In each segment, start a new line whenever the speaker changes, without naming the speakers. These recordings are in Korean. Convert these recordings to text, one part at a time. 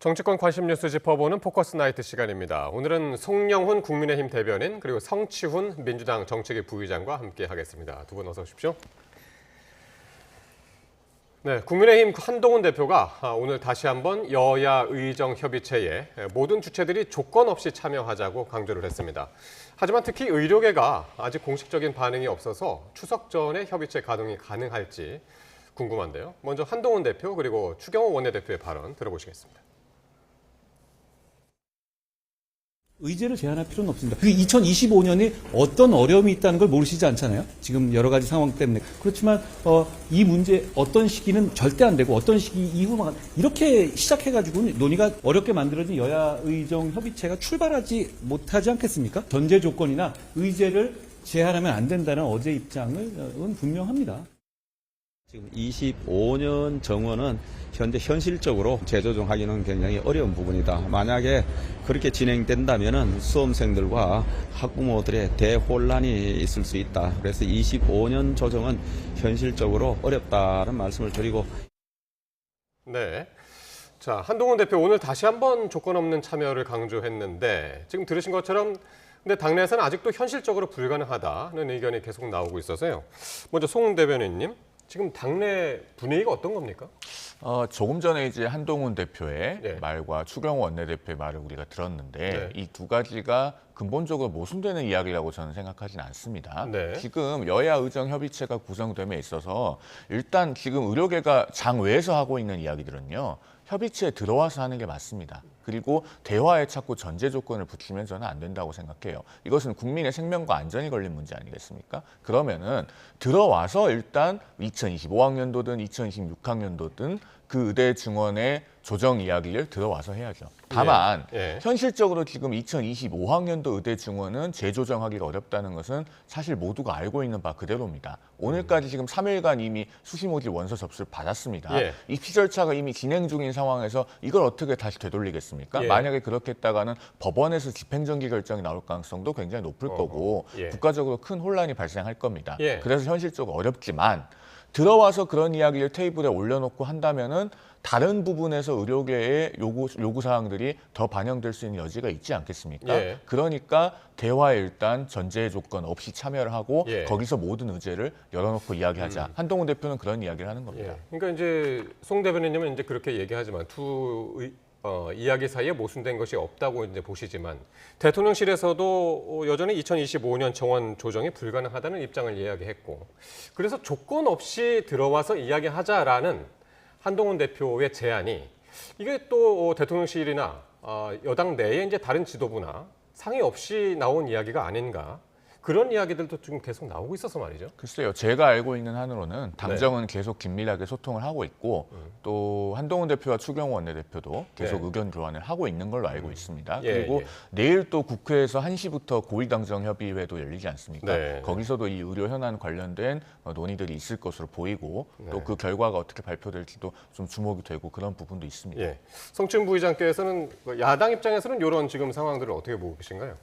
정치권 관심 뉴스 짚어보는 포커스 나이트 시간입니다. 오늘은 송영훈 국민의힘 대변인 그리고 성치훈 민주당 정책위 부의장과 함께 하겠습니다. 두 분 어서 오십시오. 네, 국민의힘 한동훈 대표가 오늘 다시 한번 여야 의정협의체에 모든 주체들이 조건 없이 참여하자고 강조를 했습니다. 하지만 특히 의료계가 아직 공식적인 반응이 없어서 추석 전에 협의체 가동이 가능할지 궁금한데요. 먼저 한동훈 대표 그리고 추경호 원내대표의 발언 들어보시겠습니다.
의제를 제한할 필요는 없습니다. 그 2025년이 어떤 어려움이 있다는 걸 모르시지 않잖아요. 지금 여러 가지 상황 때문에. 그렇지만 이 문제 어떤 시기는 절대 안 되고 어떤 시기 이후만 이렇게 시작해가지고 논의가 어렵게 만들어진 여야 의정 협의체가 출발하지 못하지 않겠습니까? 전제 조건이나 의제를 제한하면 안 된다는 어제 입장은 분명합니다.
지금 25년 정원은 현재 현실적으로 재조정하기는 굉장히 어려운 부분이다. 만약에 그렇게 진행된다면 수험생들과 학부모들의 대혼란이 있을 수 있다. 그래서 25년 조정은 현실적으로 어렵다는 말씀을 드리고.
네. 자, 한동훈 대표 오늘 다시 한번 조건 없는 참여를 강조했는데 지금 들으신 것처럼 근데 당내에서는 아직도 현실적으로 불가능하다는 의견이 계속 나오고 있어서요. 먼저 송 대변인님. 지금 당내 분위기가 어떤 겁니까?
조금 전에 이제 한동훈 대표의
네.
말과 추경호 원내대표의 말을 우리가 들었는데
네.
이 두 가지가 근본적으로 모순되는 이야기라고 저는 생각하지는 않습니다.
네.
지금 여야 의정 협의체가 구성됨에 있어서 일단 지금 의료계가 장외에서 하고 있는 이야기들은요. 협의체에 들어와서 하는 게 맞습니다. 그리고 대화에 자꾸 전제 조건을 붙이면 저는 안 된다고 생각해요. 이것은 국민의 생명과 안전이 걸린 문제 아니겠습니까? 그러면은 들어와서 일단 2025학년도든 2026학년도든 그 의대 증원의 조정 이야기를 들어와서 해야죠. 다만 현실적으로 지금 2025학년도 의대 증원은 재조정하기가 어렵다는 것은 사실 모두가 알고 있는 바 그대로입니다. 오늘까지 지금 3일간 이미 수시모집 원서 접수를 받았습니다. 입시 절차가 이미 진행 중인 상황에서 이걸 어떻게 다시 되돌리겠습니까? 만약에 그렇게 했다가는 법원에서 집행정지 결정이 나올 가능성도 굉장히 높을 거고 국가적으로 큰 혼란이 발생할 겁니다. 그래서 현실적으로 어렵지만 들어와서 그런 이야기를 테이블에 올려놓고 한다면은 다른 부분에서 의료계의 요구 사항들이 더 반영될 수 있는 여지가 있지 않겠습니까? 그러니까 대화에 일단 전제 조건 없이 참여를 하고 거기서 모든 의제를 열어놓고 이야기하자. 한동훈 대표는 그런 이야기를 하는 겁니다.
그러니까 이제 송 대변인님은 이제 그렇게 얘기하지만 이야기 사이에 모순된 것이 없다고 이제 보시지만 대통령실에서도 여전히 2025년 정원 조정이 불가능하다는 입장을 이야기했고 그래서 조건 없이 들어와서 이야기하자라는 한동훈 대표의 제안이 이게 또 대통령실이나 여당 내에 이제 다른 지도부나 상의 없이 나온 이야기가 아닌가 그런 이야기들도 지금 계속 나오고 있어서 말이죠.
글쎄요. 제가 알고 있는 한으로는 당정은 계속 긴밀하게 소통을 하고 있고 또 한동훈 대표와 추경호 원내대표도 계속 의견 교환을 하고 있는 걸로 알고 있습니다. 그리고 내일 또 국회에서 1시부터 고위당정협의회도 열리지 않습니까? 거기서도 이 의료 현안 관련된 논의들이 있을 것으로 보이고 또 그 결과가 어떻게 발표될지도 좀 주목이 되고 그런 부분도 있습니다.
성춘 부의장께서는 야당 입장에서는 이런 지금 상황들을 어떻게 보고 계신가요?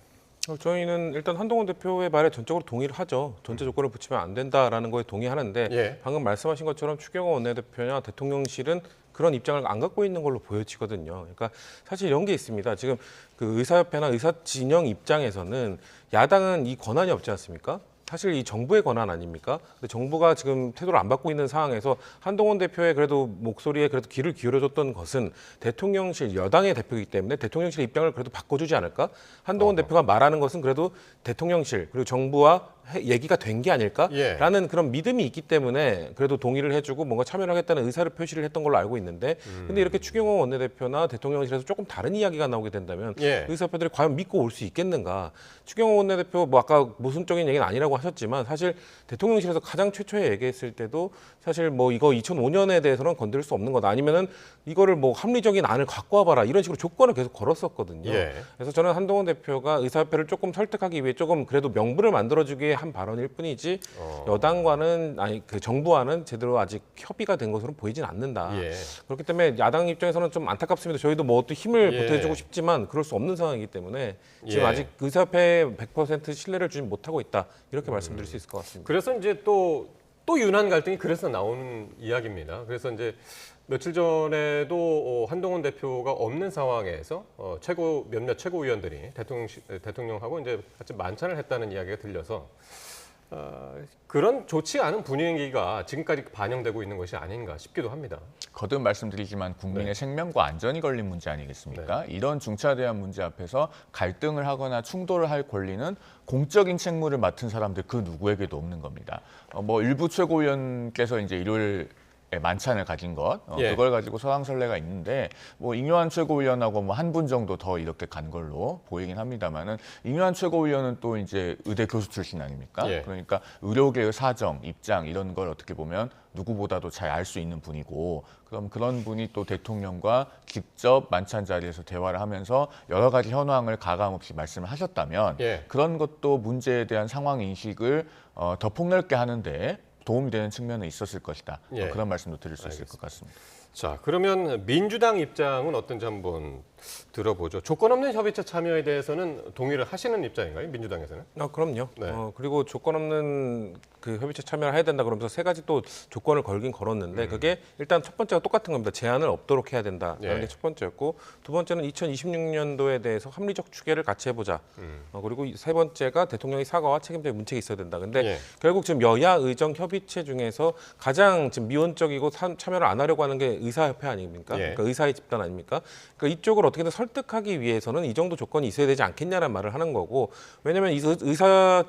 저희는 일단 한동훈 대표의 말에 전적으로 동의를 하죠. 전제 조건을 붙이면 안 된다라는 거에 동의하는데 방금 말씀하신 것처럼 추경호 원내대표냐 대통령실은 그런 입장을 안 갖고 있는 걸로 보여지거든요. 그러니까 사실 이런 게 있습니다. 지금 그 의사협회나 의사진영 입장에서는 야당은 이 권한이 없지 않습니까? 사실 이 정부의 권한 아닙니까? 근데 정부가 지금 태도를 안 받고 있는 상황에서 한동훈 대표의 그래도 목소리에 그래도 귀를 기울여줬던 것은 대통령실 여당의 대표이기 때문에 대통령실 입장을 그래도 바꿔주지 않을까? 한동훈 대표가 말하는 것은 그래도 대통령실 그리고 정부와 얘기가 된 게 아닐까라는 그런 믿음이 있기 때문에 그래도 동의를 해주고 뭔가 참여를 하겠다는 의사를 표시를 했던 걸로 알고 있는데 근데 이렇게 추경호 원내대표나 대통령실에서 조금 다른 이야기가 나오게 된다면 의사협회들이 과연 믿고 올 수 있겠는가? 추경호 원내대표 뭐 아까 모순적인 얘기는 아니라고 하셨지만 사실 대통령실에서 가장 최초에 얘기했을 때도 사실 뭐 이거 2005년에 대해서는 건드릴 수 없는 거다 아니면은 이거를 뭐 합리적인 안을 갖고 와봐라 이런 식으로 조건을 계속 걸었었거든요. 그래서 저는 한동훈 대표가 의사협회를 조금 설득하기 위해 조금 그래도 명분을 만들어주기 위해 한 발언일 뿐이지 여당과는 아니 그 정부와는 제대로 아직 협의가 된 것으로 보이진 않는다. 그렇기 때문에 야당 입장에서는 좀 안타깝습니다. 저희도 뭐 또 힘을 보태주고 싶지만 그럴 수 없는 상황이기 때문에 지금 아직 의사협회에 100% 신뢰를 주지 못하고 있다 이렇게 말씀드릴 수 있을 것 같습니다.
그래서 이제 또 유난 갈등이 그래서 나오는 이야기입니다. 그래서 이제 며칠 전에도 한동훈 대표가 없는 상황에서 몇몇 최고위원들이 대통령하고 이제 같이 만찬을 했다는 이야기가 들려서 그런 좋지 않은 분위기가 지금까지 반영되고 있는 것이 아닌가 싶기도 합니다.
거듭 말씀드리지만 국민의 생명과 안전이 걸린 문제 아니겠습니까? 이런 중차대한 문제 앞에서 갈등을 하거나 충돌을 할 권리는 공적인 책무를 맡은 사람들 그 누구에게도 없는 겁니다. 뭐 일부 최고위원께서 이제 일요일 만찬을 가진 것, 그걸 가지고 서황설레가 있는데 뭐 잉여한 최고위원하고 뭐 한 분 정도 더 이렇게 간 걸로 보이긴 합니다만은 잉여한 최고위원은 또 이제 의대 교수 출신 아닙니까? 그러니까 의료계의 사정, 입장 이런 걸 어떻게 보면 누구보다도 잘 알 수 있는 분이고 그럼 그런 분이 또 대통령과 직접 만찬 자리에서 대화를 하면서 여러 가지 현황을 가감없이 말씀을 하셨다면 그런 것도 문제에 대한 상황 인식을 더 폭넓게 하는데 도움이 되는 측면은 있었을 것이다. 그런 말씀도 드릴 수 있을 것 같습니다.
자, 그러면 민주당 입장은 어떤지 한번 들어보죠. 조건 없는 협의체 참여에 대해서는 동의를 하시는 입장인가요? 민주당에서는?
그럼요. 그리고 조건 없는 그 협의체 참여를 해야 된다 그러면서 세 가지 또 조건을 걸긴 걸었는데 그게 일단 첫 번째가 똑같은 겁니다. 제한을 없도록 해야 된다라는 게 첫 번째였고 두 번째는 2026년도에 대해서 합리적 추계를 같이 해보자. 그리고 세 번째가 대통령의 사과와 책임자의 문책이 있어야 된다. 근데 결국 지금 여야 의정 협의체 중에서 가장 지금 미온적이고 참여를 안 하려고 하는 게 의사협회 아닙니까? 그러니까 의사의 집단 아닙니까? 그러니까 이쪽을 어떻게든 설득하기 위해서는 이 정도 조건이 있어야 되지 않겠냐는 말을 하는 거고 왜냐하면 이 의사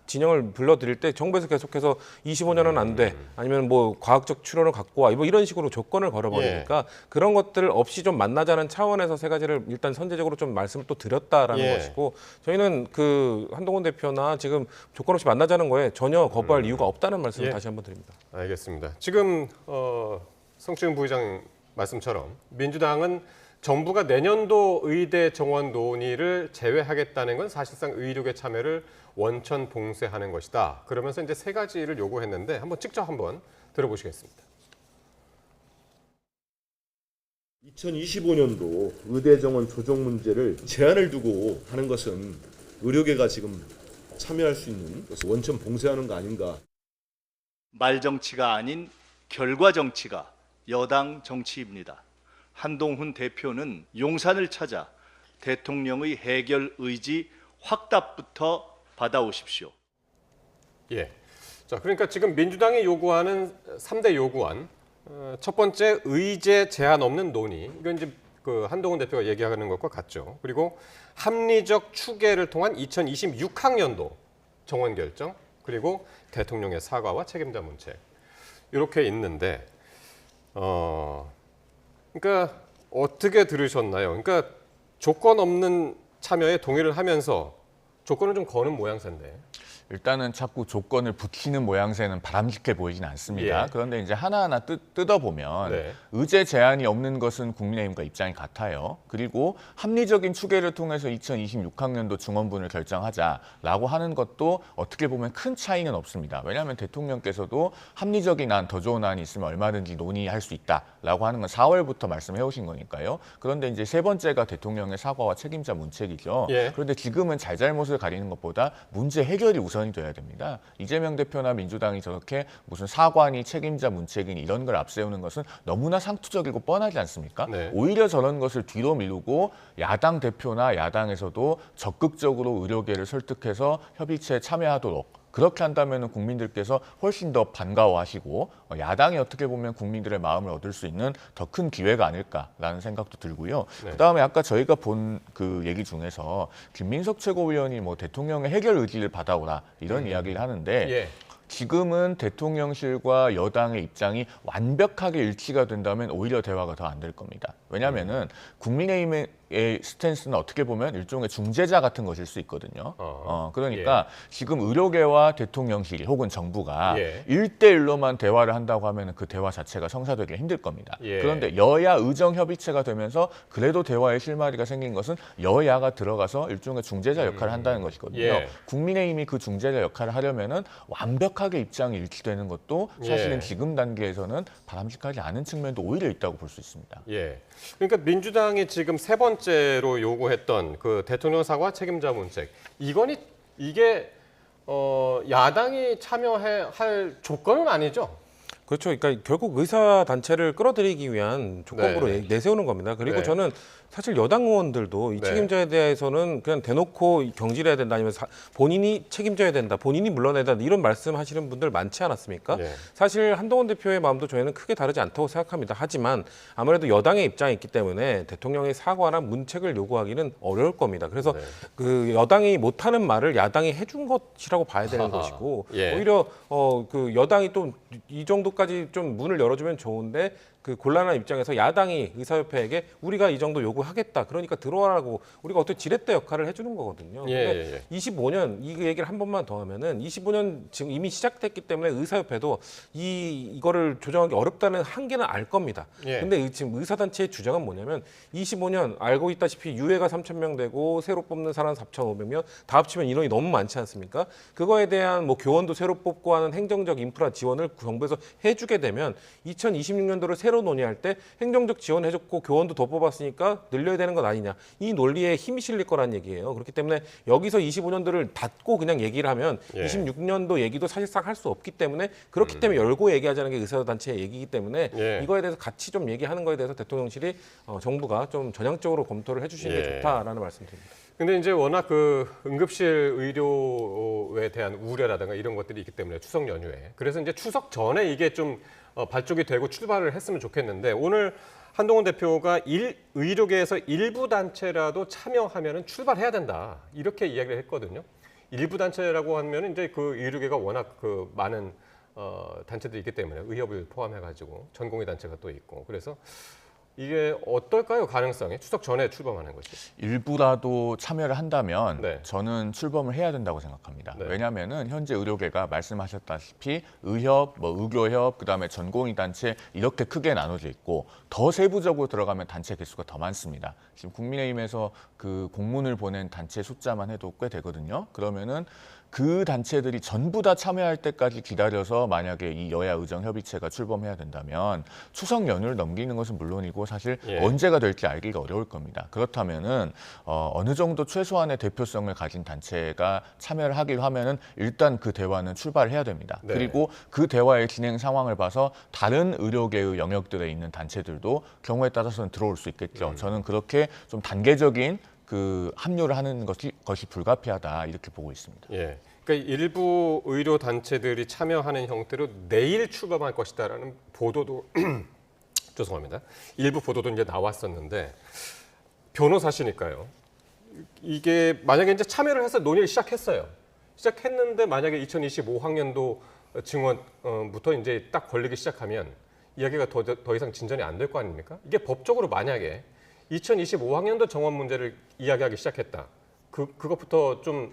진영을 불러드릴 때 정부에서 계속해서 25년은 안 돼. 아니면 뭐 과학적 추론을 갖고 와. 뭐 이런 식으로 조건을 걸어버리니까 그런 것들 없이 좀 만나자는 차원에서 세 가지를 일단 선제적으로 좀 말씀을 또 드렸다라는 것이고 저희는 그 한동훈 대표나 지금 조건 없이 만나자는 거에 전혀 거부할 이유가 없다는 말씀을 다시 한번 드립니다.
알겠습니다. 지금 성추윤 부의장 말씀처럼 민주당은 정부가 내년도 의대 정원 논의를 제외하겠다는 건 사실상 의료계 참여를 원천 봉쇄하는 것이다. 그러면서 이제 세 가지를 요구했는데 직접 한번 들어보시겠습니다.
2025년도 의대 정원 조정 문제를 제한을 두고 하는 것은 의료계가 지금 참여할 수 있는 원천 봉쇄하는 거 아닌가.
말 정치가 아닌 결과 정치가 여당 정치입니다. 한동훈 대표는 용산을 찾아 대통령의 해결 의지 확답부터 받아오십시오.
자, 그러니까 지금 민주당이 요구하는 3대 요구안 첫 번째 의제 제한 없는 논의. 이건 이제 그 한동훈 대표가 얘기하는 것과 같죠. 그리고 합리적 추계를 통한 2026학년도 정원 결정. 그리고 대통령의 사과와 책임자 문책. 이렇게 있는데 그러니까 어떻게 들으셨나요? 그러니까 조건 없는 참여에 동의를 하면서 조건을 좀 거는 모양새인데.
일단은 자꾸 조건을 붙이는 모양새는 바람직해 보이진 않습니다. 그런데 이제 하나하나 뜯어보면 의제 제한이 없는 것은 국민의힘과 입장이 같아요. 그리고 합리적인 추계를 통해서 2026학년도 중원분을 결정하자라고 하는 것도 어떻게 보면 큰 차이는 없습니다. 왜냐하면 대통령께서도 합리적인 안, 더 좋은 안이 있으면 얼마든지 논의할 수 있다라고 하는 건 4월부터 말씀해 오신 거니까요. 그런데 이제 세 번째가 대통령의 사과와 책임자 문책이죠. 그런데 지금은 잘잘못을 가리는 것보다 문제 해결이 우선이 돼야 됩니다. 이재명 대표나 민주당이 저렇게 무슨 사과니 책임자 문책이니 이런 걸 앞세우는 것은 너무나 상투적이고 뻔하지 않습니까? 오히려 저런 것을 뒤로 미루고 야당 대표나 야당에서도 적극적으로 의료계를 설득해서 협의체에 참여하도록 그렇게 한다면 국민들께서 훨씬 더 반가워하시고 야당이 어떻게 보면 국민들의 마음을 얻을 수 있는 더 큰 기회가 아닐까라는 생각도 들고요. 그다음에 아까 저희가 본 그 얘기 중에서 김민석 최고위원이 뭐 대통령의 해결 의지를 받아오라 이런 이야기를 하는데 지금은 대통령실과 여당의 입장이 완벽하게 일치가 된다면 오히려 대화가 더 안 될 겁니다. 왜냐하면은 국민의힘의 스탠스는 어떻게 보면 일종의 중재자 같은 것일 수 있거든요. 그러니까 지금 의료계와 대통령실 혹은 정부가 1대1로만 대화를 한다고 하면 그 대화 자체가 성사되기 힘들 겁니다. 그런데 여야 의정 협의체가 되면서 그래도 대화의 실마리가 생긴 것은 여야가 들어가서 일종의 중재자 역할을 한다는 것이거든요. 국민의힘이 그 중재자 역할을 하려면은 완벽하게 입장이 일치되는 것도 사실은 지금 단계에서는 바람직하지 않은 측면도 오히려 있다고 볼 수 있습니다.
그러니까 민주당이 지금 세 번째로 요구했던 그 대통령 사과 책임자 문책 이게 야당이 참여할 조건은 아니죠?
그렇죠. 그러니까 결국 의사 단체를 끌어들이기 위한 조건부로
네.
내세우는 겁니다. 그리고
네.
저는 사실 여당 의원들도 이
네.
책임자에 대해서는 그냥 대놓고 경질해야 된다 아니면 본인이 책임져야 된다, 본인이 물러내야 된다 이런 말씀하시는 분들 많지 않았습니까?
네.
사실 한동훈 대표의 마음도 저희는 크게 다르지 않다고 생각합니다. 하지만 아무래도 여당의 입장이 있기 때문에 대통령의 사과나 문책을 요구하기는 어려울 겁니다. 그래서
네.
그 여당이 못하는 말을 야당이 해준 것이라고 봐야 되는
아하.
것이고
예.
오히려 그 여당이 또 이 정도까지 좀 문을 열어주면 좋은데 그 곤란한 입장에서 야당이 의사협회에게 우리가 이 정도 요구하겠다. 그러니까 들어와라고 우리가 어떤 지렛대 역할을 해주는 거거든요.
예,
근데
예, 예.
25년 이 얘기를 한 번만 더 하면은 25년 지금 이미 시작됐기 때문에 의사협회도 이거를 조정하기 어렵다는 한계는 알 겁니다.
예.
근데 지금 의사단체의 주장은 뭐냐면 25년 알고 있다시피 유해가 3,000명 되고 새로 뽑는 사람 4,500명 다 합치면 인원이 너무 많지 않습니까? 그거에 대한 뭐 교원도 새로 뽑고 하는 행정적 인프라 지원을 정부에서 해주게 되면 2026년도를 새로 논의할 때 행정적 지원 해줬고 교원도 더 뽑았으니까 늘려야 되는 것 아니냐. 이 논리에 힘이 실릴 거란 얘기예요. 그렇기 때문에 여기서 25년도를 닫고 그냥 얘기를 하면
예.
26년도 얘기도 사실상 할 수 없기 때문에 그렇기 때문에 열고 얘기하자는 게 의사단체의 얘기이기 때문에
예.
이거에 대해서 같이 좀 얘기하는 거에 대해서 대통령실이 정부가 좀 전향적으로 검토를 해주시는
예.
게 좋다라는 말씀드립니다.
근데 이제 워낙 그 응급실 의료에 대한 우려라든가 이런 것들이 있기 때문에 추석 연휴에 그래서 이제 추석 전에 이게 좀 발족이 되고 출발을 했으면 좋겠는데 오늘 한동훈 대표가 의료계에서 일부 단체라도 참여하면은 출발해야 된다 이렇게 이야기를 했거든요. 일부 단체라고 하면 이제 그 의료계가 워낙 그 많은 단체들이 있기 때문에 의협을 포함해가지고 전공의 단체가 또 있고 그래서 이게 어떨까요? 가능성이 추석 전에 출범하는 것이.
일부라도 참여를 한다면
네.
저는 출범을 해야 된다고 생각합니다.
네.
왜냐하면은 현재 의료계가 말씀하셨다시피 의협, 의교협, 그다음에 전공의 단체 이렇게 크게 나눠져 있고 더 세부적으로 들어가면 단체 개수가 더 많습니다. 지금 국민의힘에서 그 공문을 보낸 단체 숫자만 해도 꽤 되거든요. 그러면은 그 단체들이 전부 다 참여할 때까지 기다려서 만약에 이 여야 의정협의체가 출범해야 된다면 추석 연휴를 넘기는 것은 물론이고 사실
예.
언제가 될지 알기가 어려울 겁니다. 그렇다면은 어느 정도 최소한의 대표성을 가진 단체가 참여를 하기로 하면은 일단 그 대화는 출발해야 됩니다.
네.
그리고 그 대화의 진행 상황을 봐서 다른 의료계의 영역들에 있는 단체들도 경우에 따라서는 들어올 수 있겠죠. 저는 그렇게 좀 단계적인 그 합류를 하는 것이 불가피하다 이렇게 보고 있습니다.
예. 그러니까 일부 의료 단체들이 참여하는 형태로 내일 출범할 것이다라는 보도도 죄송합니다. 일부 보도도 이제 나왔었는데 변호사시니까요. 이게 만약에 이제 참여를 해서 논의를 시작했어요. 시작했는데 만약에 2025학년도 증원부터 이제 딱 걸리기 시작하면 이야기가 더 이상 진전이 안 될 거 아닙니까? 이게 법적으로 만약에 2025학년도 정원 문제를 이야기하기 시작했다. 그것부터 좀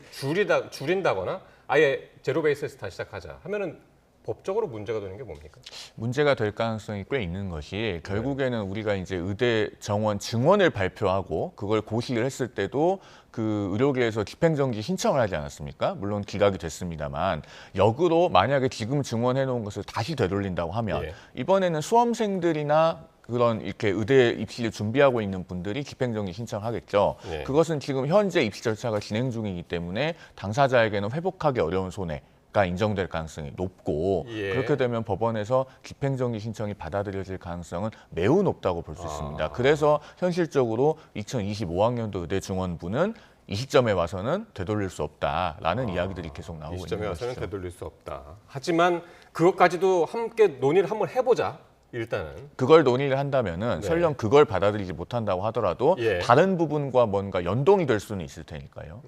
줄인다거나 아예 제로 베이스에서 다시 시작하자 하면은 법적으로 문제가 되는 게 뭡니까?
문제가 될 가능성이 꽤 있는 것이 결국에는 우리가 이제 의대 정원 증원을 발표하고 그걸 고시를 했을 때도 그 의료계에서 집행정지 신청을 하지 않았습니까? 물론 기각이 됐습니다만 역으로 만약에 지금 증원해 놓은 것을 다시 되돌린다고 하면
예.
이번에는 수험생들이나 그런 이렇게 의대 입시를 준비하고 있는 분들이 집행정지 신청하겠죠.
예.
그것은 지금 현재 입시 절차가 진행 중이기 때문에 당사자에게는 회복하기 어려운 손해가 인정될 가능성이 높고
예.
그렇게 되면 법원에서 집행정지 신청이 받아들여질 가능성은 매우 높다고 볼 수 있습니다. 그래서 현실적으로 2025학년도 의대 증원부는 이 시점에 와서는 되돌릴 수 없다라는 이야기들이 계속 나오고
이
있는
시점에
것이죠.
와서는 되돌릴 수 없다. 하지만 그것까지도 함께 논의를 한번 해보자. 일단은.
그걸 논의를 한다면은
네.
설령 그걸 받아들이지 못한다고 하더라도
예.
다른 부분과 뭔가 연동이 될 수는 있을 테니까요.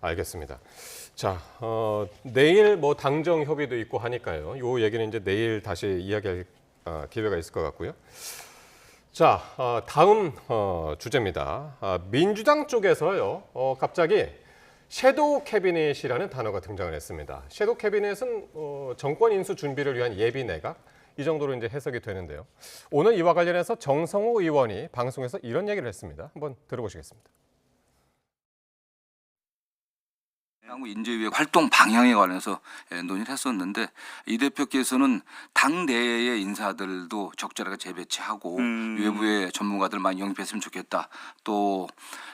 알겠습니다. 자, 내일 뭐 당정 협의도 있고 하니까요. 요 얘기는 이제 내일 다시 이야기할 기회가 있을 것 같고요. 자, 다음 주제입니다. 민주당 쪽에서요. 갑자기 섀도우 캐비넷이라는 단어가 등장을 했습니다. 섀도우 캐비넷은 정권 인수 준비를 위한 예비 내각 이 정도로 이제 해석이 되는데요. 오늘 이와 관련해서 정성호 의원이 방송에서 이런 얘기를 했습니다. 한번 들어보시겠습니다.
향후 인재위의 활동 방향에 관해서 논의를 했었는데 이 대표께서는 당 내의 인사들도 적절하게 재배치하고 외부의 전문가들 많이 영입했으면 좋겠다. 또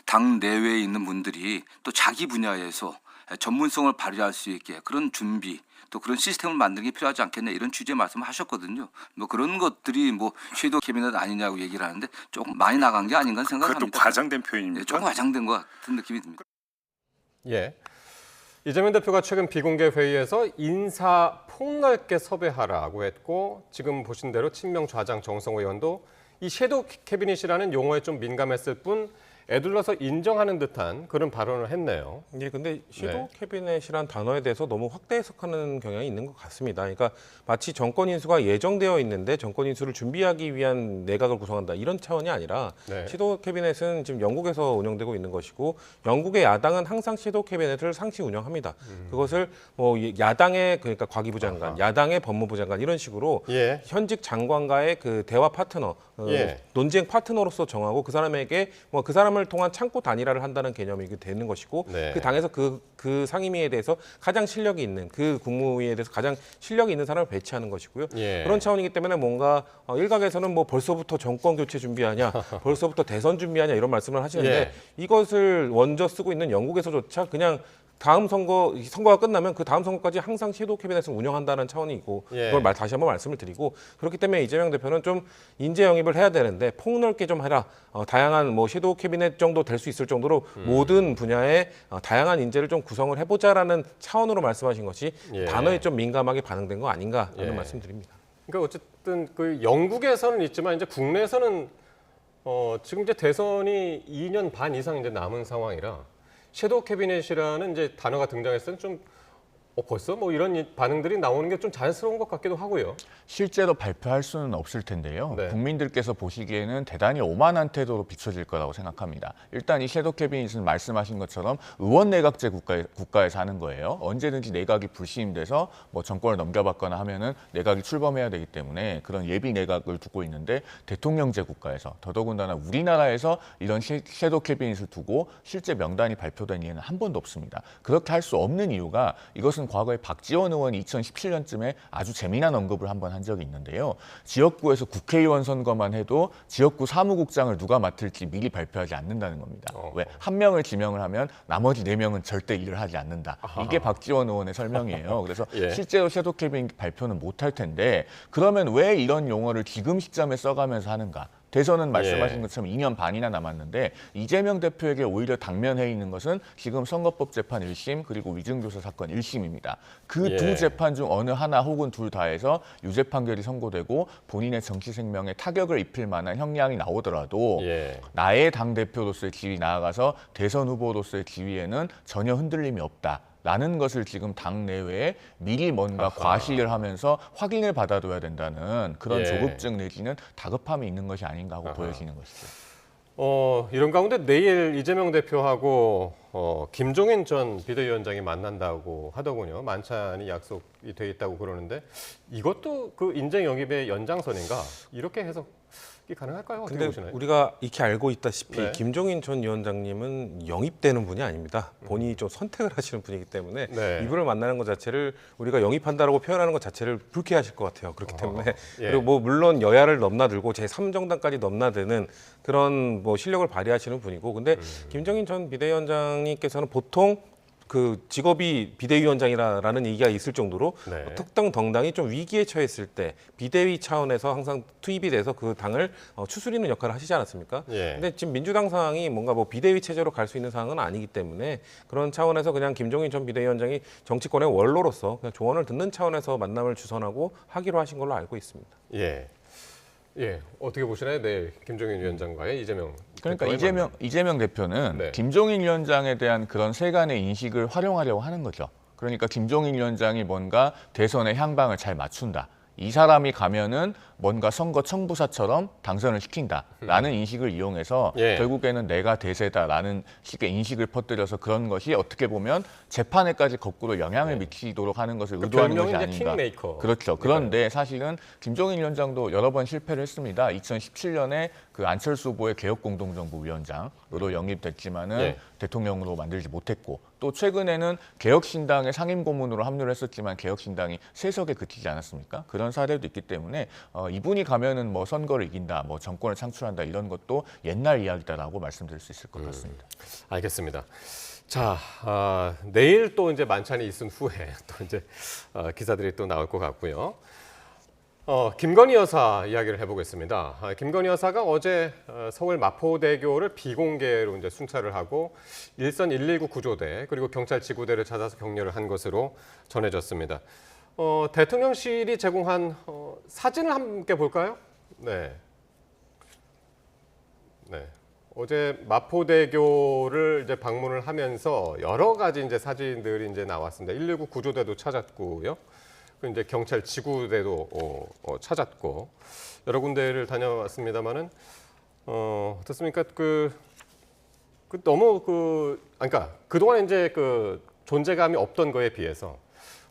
당 내외에 있는 분들이 또 자기 분야에서 전문성을 발휘할 수 있게 그런 준비 또 그런 시스템을 만드는 게 필요하지 않겠냐 이런 취지의 말씀을 하셨거든요. 뭐 그런 것들이 뭐 섀도우 캐비넷 아니냐고 얘기를 하는데 조금 많이 나간 게 아닌가 생각합니다.
그것도 과장된 표현입니까?
네, 조금 과장된 것 같은 느낌이 듭니다.
예. 이재명 대표가 최근 비공개 회의에서 인사 폭넓게 섭외하라고 했고 지금 보신 대로 친명 좌장 정성호 의원도 이 섀도우 캐비닛이라는 용어에 좀 민감했을 뿐 애둘러서 인정하는 듯한 그런 발언을 했네요.
예, 근데 섀도우
네.
캐비넷이란 단어에 대해서 너무 확대 해석하는 경향이 있는 것 같습니다. 그러니까 마치 정권 인수가 예정되어 있는데 정권 인수를 준비하기 위한 내각을 구성한다 이런 차원이 아니라
네.
섀도우 캐비넷은 지금 영국에서 운영되고 있는 것이고 영국의 야당은 항상 섀도우 캐비넷을 상시 운영합니다. 그것을 뭐 야당의 그러니까 과기부 장관, 야당의 법무부 장관 이런 식으로
예.
현직 장관과의 그 대화 파트너,
예.
논쟁 파트너로서 정하고 그 사람에게 뭐 그 사람을 통한 창구 단일화를 한다는 개념이 되는 것이고
네.
그 당에서 그 상임위에 대해서 가장 실력이 있는 그 국무위에 대해서 가장 실력이 있는 사람을 배치하는 것이고요.
예.
그런 차원이기 때문에 뭔가 일각에서는 뭐 벌써부터 정권 교체 준비하냐, 벌써부터 대선 준비하냐 이런 말씀을 하시는데
예.
이것을 먼저 쓰고 있는 영국에서조차 그냥 다음 선거가 끝나면 그 다음 선거까지 항상 섀도우 캐비넷을 운영한다는 차원이고
예.
그걸 다시 한번 말씀을 드리고 그렇기 때문에 이재명 대표는 좀 인재 영입을 해야 되는데 폭넓게 좀 해라. 다양한 뭐 섀도우 캐비넷 정도 될 수 있을 정도로 모든 분야에 다양한 인재를 좀 구성을 해보자라는 차원으로 말씀하신 것이
예.
단어에 좀 민감하게 반응된 거 아닌가라는
예.
말씀드립니다.
그러니까 어쨌든 그 영국에서는 있지만 이제 국내에서는 지금 이제 대선이 2년 반 이상 이제 남은 상황이라 섀도우 캐비넷이라는 이제 단어가 등장했을 때는 좀 벌써 뭐 이런 반응들이 나오는 게 좀 자연스러운 것 같기도 하고요.
실제로 발표할 수는 없을 텐데요.
네.
국민들께서 보시기에는 대단히 오만한 태도로 비춰질 거라고 생각합니다. 일단 이 섀도우 캐비닛은 말씀하신 것처럼 의원 내각제 국가에 사는 거예요. 언제든지 내각이 불신임돼서 뭐 정권을 넘겨받거나 하면은 내각이 출범해야 되기 때문에 그런 예비 내각을 두고 있는데 대통령제 국가에서 더더군다나 우리나라에서 이런 섀도우 캐비닛을 두고 실제 명단이 발표된 예는 한 번도 없습니다. 그렇게 할 수 없는 이유가 이것은 과거에 박지원 의원이 2017년쯤에 아주 재미난 언급을 한번 한 적이 있는데요. 지역구에서 국회의원 선거만 해도 지역구 사무국장을 누가 맡을지 미리 발표하지 않는다는 겁니다. 왜? 한 명을 지명을 하면 나머지 4명은 절대 일을 하지 않는다. 이게 박지원 의원의 설명이에요. 그래서
예.
실제로 섀도우 캐비닛 발표는 못할 텐데 그러면 왜 이런 용어를 지금 시점에 써가면서 하는가? 대선은 말씀하신 것처럼 2년 반이나 남았는데 이재명 대표에게 오히려 당면해 있는 것은 지금 선거법 재판 1심 그리고 위증교사 사건 1심입니다. 그 두
예.
재판 중 어느 하나 혹은 둘 다에서 유죄 판결이 선고되고 본인의 정치 생명에 타격을 입힐 만한 형량이 나오더라도
예.
나의 당대표로서의 지위 나아가서 대선 후보로서의 지위에는 전혀 흔들림이 없다. 라는 것을 지금 당 내외에 미리 뭔가 과시를 하면서 확인을 받아둬야 된다는 그런
예.
조급증 내지는 다급함이 있는 것이 아닌가 하고 보여지는 것이죠.
이런 가운데 내일 이재명 대표하고 김종인 전 비대위원장이 만난다고 하더군요. 만찬이 약속이 돼 있다고 그러는데 이것도 그 인재 영입의 연장선인가? 이렇게 해석이 가능할까요? 어떻게
근데
보시나요?
우리가 익히 알고 있다시피
네.
김종인 전 위원장님은 영입되는 분이 아닙니다. 본인이 좀 선택을 하시는 분이기 때문에
네.
이분을 만나는 것 자체를 우리가 영입한다라고 표현하는 것 자체를 불쾌하실 것 같아요. 그렇기 때문에
예.
그리고 뭐 물론 여야를 넘나들고 제3정당까지 넘나드는 그런 뭐 실력을 발휘하시는 분이고 근데 김종인 전 비대위원장님께서는 보통 그 직업이 비대위원장이라는 얘기가 있을 정도로
네.
특정 정당이 좀 위기에 처했을 때 비대위 차원에서 항상 투입이 돼서 그 당을 추스리는 역할을 하시지 않았습니까?
예.
근데 지금 민주당 상황이 뭔가 뭐 비대위 체제로 갈 수 있는 상황은 아니기 때문에 그런 차원에서 그냥 김종인 전 비대위원장이 정치권의 원로로서 그냥 조언을 듣는 차원에서 만남을 주선하고 하기로 하신 걸로 알고 있습니다.
예. 예. 어떻게 보시나요? 내일 김종인 위원장과의 이재명
그러니까
대표의
이재명 대표는
네.
김종인 위원장에 대한 그런 세간의 인식을 활용하려고 하는 거죠. 그러니까 김종인 위원장이 뭔가 대선의 향방을 잘 맞춘다. 이 사람이 가면은 뭔가 선거 청부사처럼 당선을 시킨다라는 인식을 이용해서
예.
결국에는 내가 대세다라는 식의 인식을 퍼뜨려서 그런 것이 어떻게 보면 재판에까지 거꾸로 영향을 미치도록 하는 것을
그
의도하는 것이
별명이 이제
아닌가.
킹메이커.
그렇죠. 그런데 사실은 김종인 위원장도 여러 번 실패를 했습니다. 2017년에 그 안철수 후보의 개혁공동정부위원장으로 영입됐지만은
예.
대통령으로 만들지 못했고 또 최근에는 개혁신당의 상임고문으로 합류를 했었지만 개혁신당이 세석에 그치지 않았습니까? 그런 사례도 있기 때문에 이분이 가면은 뭐 선거를 이긴다, 뭐 정권을 창출한다 이런 것도 옛날 이야기다라고 말씀드릴 수 있을 것 같습니다.
알겠습니다. 자, 내일 또 이제 만찬이 있은 후에 또 이제 기사들이 또 나올 것 같고요. 김건희 여사 이야기를 해보겠습니다. 김건희 여사가 어제 서울 마포대교를 비공개로 이제 순찰을 하고 일선 119 구조대 그리고 경찰 지구대를 찾아서 격려를 한 것으로 전해졌습니다. 대통령실이 제공한 사진을 함께 볼까요? 네. 네. 어제 마포대교를 이제 방문을 하면서 여러 가지 이제 사진들이 이제 나왔습니다. 119 구조대도 찾았고요. 그 이제 경찰 지구대도 찾았고 여러 군데를 다녀왔습니다만은 어떻습니까? 너무 그러니까 그동안 이제 존재감이 없던 거에 비해서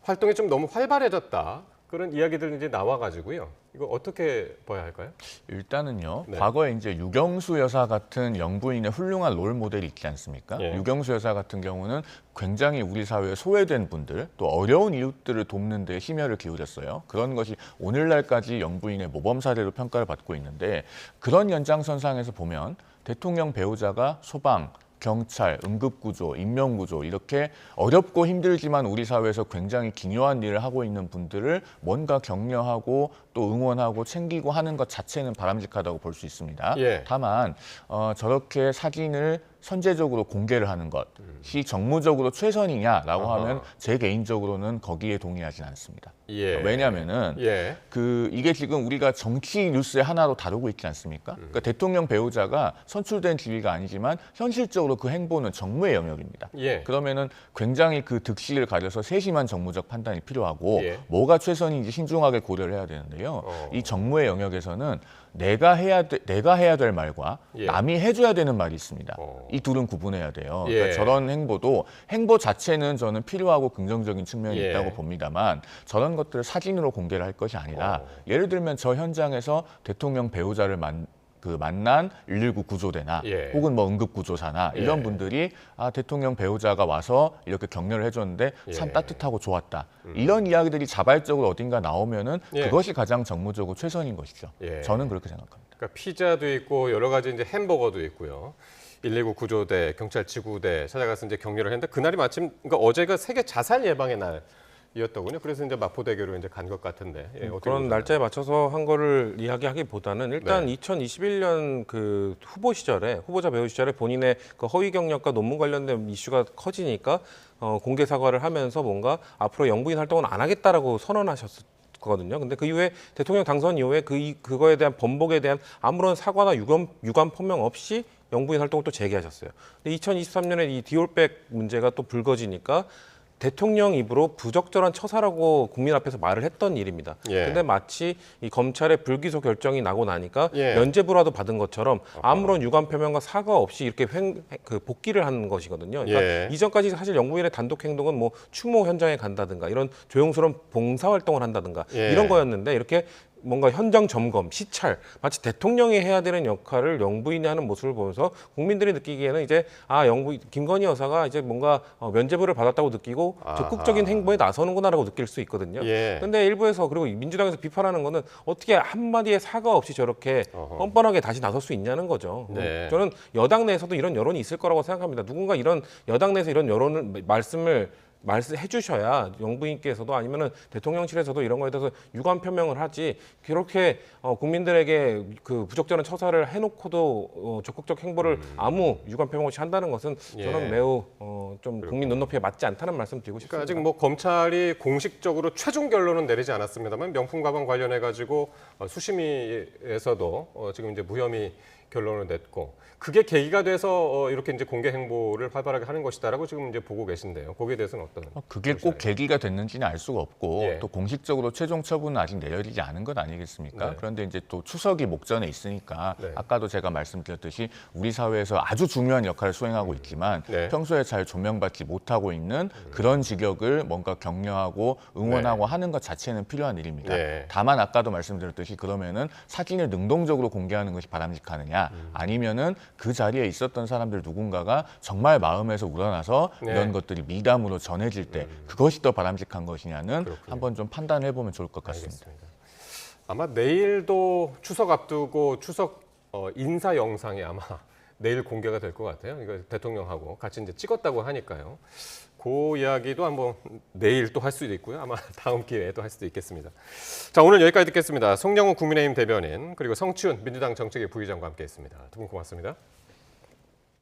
활동이 좀 너무 활발해졌다. 그런 이야기들이 이제 나와가지고요. 이거 어떻게 봐야 할까요?
일단은요.
네.
과거에 이제 유경수 여사 같은 영부인의 훌륭한 롤 모델이 있지 않습니까?
예.
유경수 여사 같은 경우는 굉장히 우리 사회에 소외된 분들, 또 어려운 이웃들을 돕는 데 심혈을 기울였어요. 그런 것이 오늘날까지 영부인의 모범 사례로 평가를 받고 있는데 그런 연장선상에서 보면 대통령 배우자가 소방, 경찰, 응급구조, 인명구조 이렇게 어렵고 힘들지만 우리 사회에서 굉장히 기묘한 일을 하고 있는 분들을 뭔가 격려하고 또 응원하고 챙기고 하는 것 자체는 바람직하다고 볼 수 있습니다.
예.
다만 저렇게 사진을 선제적으로 공개를 하는 것이 정무적으로 최선이냐라고 하면 제 개인적으로는 거기에 동의하진 않습니다.
예.
왜냐하면은
예.
이게 지금 우리가 정치 뉴스의 하나로 다루고 있지 않습니까? 그러니까 대통령 배우자가 선출된 지위가 아니지만 현실적으로 그 행보는 정무의 영역입니다.
예.
그러면은 굉장히 그 득실을 가려서 세심한 정무적 판단이 필요하고
예.
뭐가 최선인지 신중하게 고려를 해야 되는데요. 이 정무의 영역에서는 내가 해야 될 말과
예.
남이 해줘야 되는 말이 있습니다. 이 둘은 구분해야 돼요.
예.
그러니까 저런 행보 자체는 저는 필요하고 긍정적인 측면이
예.
있다고 봅니다만 저런 것들을 사진으로 공개를 할 것이 아니라 예를 들면 저 현장에서 대통령 배우자를 만난 119 구조대나
예.
혹은 뭐 응급구조사나 이런
예.
분들이 대통령 배우자가 와서 이렇게 격려를 해줬는데 참
예.
따뜻하고 좋았다. 이런 이야기들이 자발적으로 어딘가 나오면은
예.
그것이 가장 정무적으로 최선인 것이죠.
예.
저는 그렇게 생각합니다.
그러니까 피자도 있고 여러 가지 이제 햄버거도 있고요. 119 구조대, 경찰 지구대 찾아가서 이제 격려를 했는데 그날이 마침 그러니까 어제가 세계 자살 예방의 날이었더군요. 그래서 이제 마포대교로 이제 간 것 같은데 어떻게
그런
보시나요?
날짜에 맞춰서 한 거를 이야기하기보다는 일단
네.
2021년 그 후보자 배우 시절에 본인의 그 허위 경력과 논문 관련된 이슈가 커지니까 공개 사과를 하면서 뭔가 앞으로 영부인 활동은 안 하겠다라고 선언하셨어요. 거든요. 근데 그 이후에 대통령 당선 이후에 그거에 대한 번복에 대한 아무런 사과나 유감 표명 없이 영부인 활동을 또 재개하셨어요. 근데 2023년에 이 디올백 문제가 또 불거지니까 대통령 입으로 부적절한 처사라고 국민 앞에서 말을 했던 일입니다.
예.
근데 마치 이 검찰의 불기소 결정이 나고 나니까
예.
면죄부라도 받은 것처럼 아무런 유감 표명과 사과 없이 이렇게 복귀를 하는 것이거든요. 그러니까
예.
이전까지 사실 영부인의 단독 행동은 뭐 추모 현장에 간다든가 이런 조용스러운 봉사 활동을 한다든가
예.
이런 거였는데 이렇게 뭔가 현장 점검, 시찰, 마치 대통령이 해야 되는 역할을 영부인이 하는 모습을 보면서 국민들이 느끼기에는 이제 김건희 여사가 이제 뭔가 면죄부를 받았다고 느끼고 적극적인 행보에 나서는구나라고 느낄 수 있거든요.
예.
근데 일부에서 그리고 민주당에서 비판하는 거는 어떻게 한마디의 사과 없이 저렇게 뻔뻔하게 다시 나설 수 있냐는 거죠.
네.
저는 여당 내에서도 이런 여론이 있을 거라고 생각합니다. 누군가 여당 내에서 이런 여론을 말씀해 주셔야 영부인께서도 아니면은 대통령실에서도 이런 거에 대해서 유감 표명을 하지 그렇게 국민들에게 그 부적절한 처사를 해놓고도 적극적 행보를 아무 유감 표명 없이 한다는 것은 저는
예.
매우 좀 국민 눈높이에 맞지 않다는 말씀 드리고 싶습니다.
그러니까 아직 뭐 검찰이 공식적으로 최종 결론은 내리지 않았습니다만 명품 가방 관련해 가지고 수심위에서도 지금 이제 무혐의 결론을 냈고 그게 계기가 돼서 이렇게 이제 공개 행보를 활발하게 하는 것이다라고 지금 이제 보고 계신데요. 거기에 대해서는 어떤?
그게 꼭 계기가 됐는지는 알 수가 없고
예.
또 공식적으로 최종 처분은 아직 내려지지 않은 것 아니겠습니까?
네.
그런데 이제 또 추석이 목전에 있으니까
네.
아까도 제가 말씀드렸듯이 우리 사회에서 아주 중요한 역할을 수행하고 있지만
네.
평소에 잘 조명받지 못하고 있는 그런 직역을 뭔가 격려하고 응원하고 하는 것 자체는 필요한 일입니다.
네.
다만 아까도 말씀드렸듯이 그러면은 사진을 능동적으로 공개하는 것이 바람직하느냐 아니면은 그 자리에 있었던 사람들 누군가가 정말 마음에서 우러나서
네.
이런 것들이 미담으로 전해질 때 그것이 더 바람직한 것이냐는
그렇군요.
한번 좀 판단해 보면 좋을 것 같습니다.
알겠습니다. 아마 내일도 추석 앞두고 추석 인사 영상이 아마 내일 공개가 될 것 같아요. 이거 대통령하고 같이 이제 찍었다고 하니까요. 그 이야기도 한번 내일 또 할 수도 있고요. 아마 다음 기회에 또 할 수도 있겠습니다. 자, 오늘 여기까지 듣겠습니다. 송영우 국민의힘 대변인 그리고 성치훈 민주당 정책위 부의장과 함께했습니다. 두 분 고맙습니다.